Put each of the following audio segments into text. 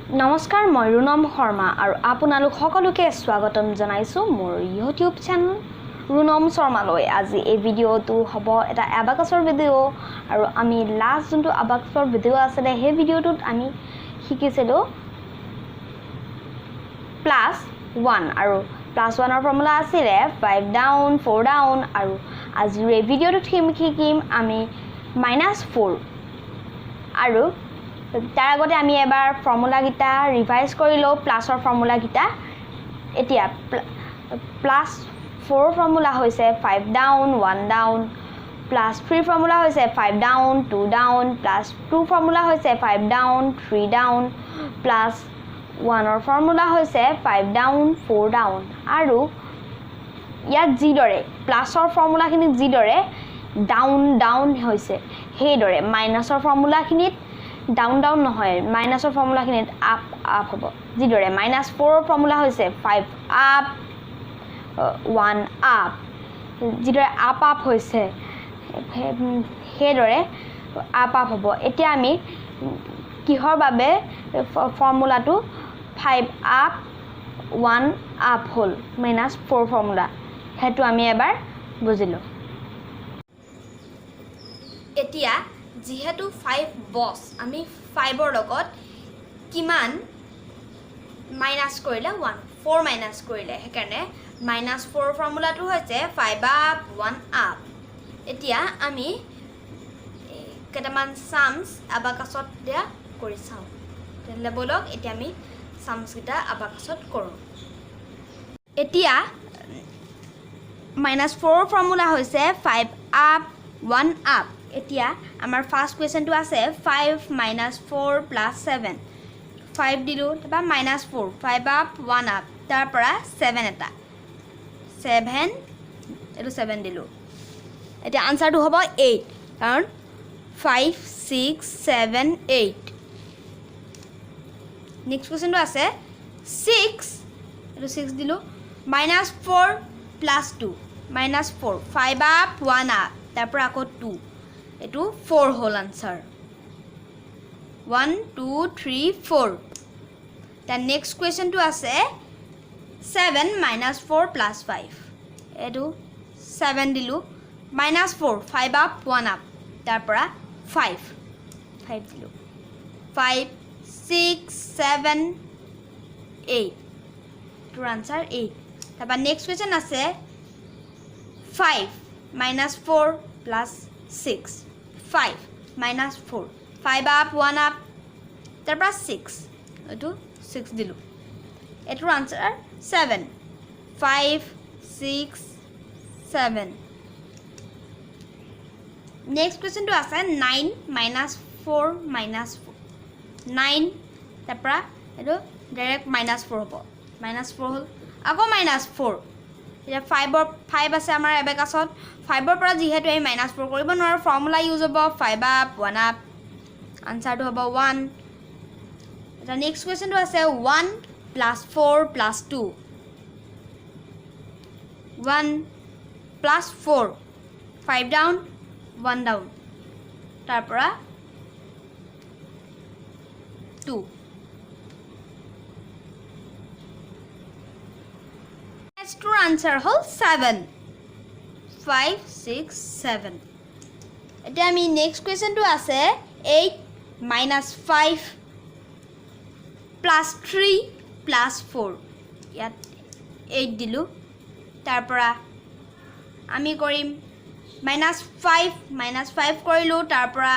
নমস্কাৰ মই ৰুনম শৰ্মা আৰু আপোনালোক সকলোকে স্বাগতম জনাইছো মোৰ ইউটিউব চেনেল ৰুনম শৰ্মালৈ। আজি এই ভিডিঅ'টো হ'ব এটা এবাকাছৰ ভিডিঅ' আৰু আমি লাষ্ট যোনটো এবাকাছৰ ভিডিঅ' আছিলে সেই ভিডিঅ'টোত আমি শিকিছিলো +1 আৰু +1ৰ ফৰ্মুলা আছিলে 5 ডাউন 4 ডাউন আৰু আজিৰ এই ভিডিঅ'টোত শিকিম আমি -4 আৰু তাৰ আগতে আমি এবাৰ ফৰ্মুলা গিটা ৰিভাইজ কৰি লও প্লাছৰ ফৰ্মুলা গিটা। এতিয়া +4 ফৰ্মুলা হৈছে 5 ডাউন 1 ডাউন, +3 ফৰ্মুলা হৈছে 5 ডাউন 2 ডাউন, +2 ফৰ্মুলা হৈছে 5 ডাউন 3 ডাউন, +1ৰ ফৰ্মুলা হৈছে 5 ডাউন 4 ডাউন আৰু ইয়াত যিদৰে প্লাছৰ ফৰ্মুলাখিনিত যিদৰে ডাউন ডাউন হৈছে সেইদৰে মাইনাছৰ ফৰ্মুলাখিনিত ডাউন ডাউন নহয়, মাইনাছৰ ফৰ্মুলাখিনিত আপ আপ হ'ব। যিদৰে -4ৰ ফৰ্মুলা হৈছে 5 আপ 1 আপ, যিদৰে আপ আপ হৈছে সেইদৰে আপ আপ হ'ব। এতিয়া আমি কিহৰ বাবে ফৰ্মুলাটো 5 আপ 1 আপ হ'ল -4 ফৰ্মুলা সেইটো আমি এবাৰ বুজিলোঁ। এতিয়া যিহেতু 5 বছ আমি 5ৰ লগত কিমান মাইনাছ কৰিলে 1 4 মাইনাছ কৰিলে সেইকাৰণে -4 ফৰ্মুলাটো হৈছে 5 আপ 1 আপ। এতিয়া আমি কেইটামান সামছ আবাকাছত দিয়া কৰি চাওঁ। তেনেহ'লে বলক এতিয়া আমি সামছকেইটা আবাকাছত কৰোঁ। এতিয়া -4 ফৰ্মুলা হৈছে 5 আপ 1 আপ। এতিয়া আমাৰ ফাৰ্ষ্ট কুৱেশ্যনটো আছে 5 - 4 + 7 5 দিলোঁ তাৰপৰা -4 5 আপ 1 আপ তাৰ পৰা 7 এটা 7 এইটো 7 দিলোঁ। এতিয়া আনচাৰটো হ'ব 8 কাৰণ 5 6 7 8। নেক্সট কুৱেশ্যনটো আছে 6 এইটো 6 দিলোঁ -4 + 2 -4 5 আপ 1 আপ তাৰ পৰা আকৌ 2 এইটো 4 হ'ল আনচাৰ 1 2 3 4। তাৰ নেক্সট কুৱেশ্যনটো আছে 7 - 4 + 5 এইটো 7 দিলোঁ -4 5 আপ 1 আপ তাৰ পৰা 5 দিলোঁ 5 6 7 8 তোৰ আনচাৰ 8। তাৰপৰা নেক্সট কুৱেশ্যন আছে 5 - 4 + 6 5 - 4 5 আপ 1 আপ তাৰ পৰা 6 এইটো 6 দিলোঁ এইটোৰ আনচাৰ 7 5 6 7। নেক্সট কুৱেশ্যনটো আছে 9 - 4 - 9 তাৰ পৰা এইটো ডাইৰেক্ট -4 হ'ব -4 হ'ল আকৌ -4। এতিয়া 5 আছে আমাৰ এবেকাছত 5ৰ পৰা যিহেতু আমি -4 কৰিব নোৱাৰোঁ ফৰ্মুলা ইউজ হ'ব 5 আপ 1 আপ আনচাৰটো হ'ব 1। এতিয়া নেক্সট কুৱেশ্যনটো আছে 1 + 4 + 2 1 + 4 5 ডাউন 1 ডাউন তাৰ পৰা 2 নেক্সটৰ আনচাৰ হ'ল 7 5 6 7। এতিয়া আমি নেক্সট কুৱেশ্যনটো আছে 8 - 5 + 3 + 4 ইয়াত 8 দিলোঁ তাৰ পৰা আমি কৰিম -5 কৰিলোঁ তাৰ পৰা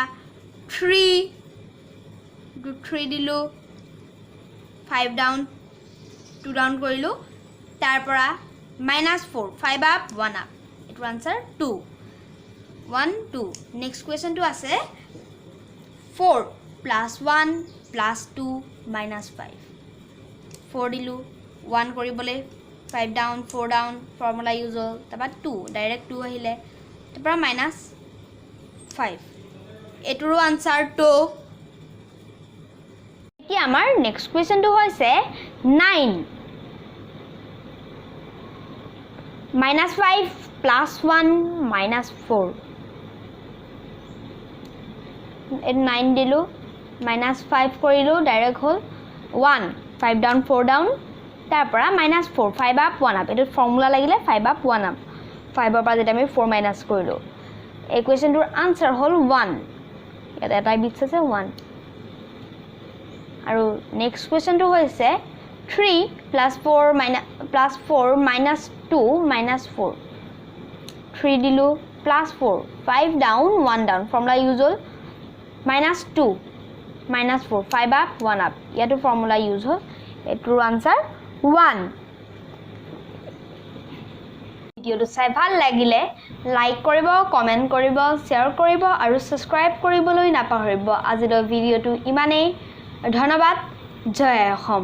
3 দিলোঁ 5 ডাউন 2 ডাউন কৰিলোঁ তাৰ পৰা -4 5 আপ 1 আপ এইটো আনচাৰ 2 1 2। নেক্সট কুৱেশ্যনটো আছে 4 + 1 + 2 -5 4 দিলোঁ 1 কৰিবলৈ 5 ডাউন 4 ডাউন ফৰ্মুলা ইউজ হ'ল তাৰপৰা 2 ডাইৰেক্ট 2 আহিলে তাৰপৰা -5 এইটোৰো আনচাৰ 2। এতিয়া আমাৰ নেক্সট কুৱেশ্যনটো হৈছে 9 - 5 + 1 -4 9 দিলোঁ -5 কৰিলোঁ ডাইৰেক্ট হ'ল 1 5 ডাউন 4 ডাউন তাৰ পৰা -4 5 আপ 1 আপ এটো ফৰ্মুলা লাগিলে 5 আপ 1 আপ 5 ৰ পৰা যেটা আমি 4 মাইনাস কৰিলো এই কোৱেশ্চনটোৰ আনসাৰ হল 1 ইয়াত এটা বিটস আছে 1 আৰু নেক্সট কোৱেশ্চনটো হৈছে 3 + 4 - 2 - 4 3 দিলো +4 5 ডাউন 1 ডাউন ফৰ্মুলা ইউজ হল -2 -4 5 আপ 1 আপ ইয়াটো ফৰ্মুলা ইউজ হল এটোৰ আনসাৰ 1 ভিডিওটো চাই ভাল লাগিলে লাইক কৰিব কমেন্ট কৰিব শেয়াৰ কৰিব আৰু সাবস্ক্ৰাইব কৰিবলৈ নাপাহৰিব আজিৰ ভিডিওটো ইমানেই ধন্যবাদ জয় অসম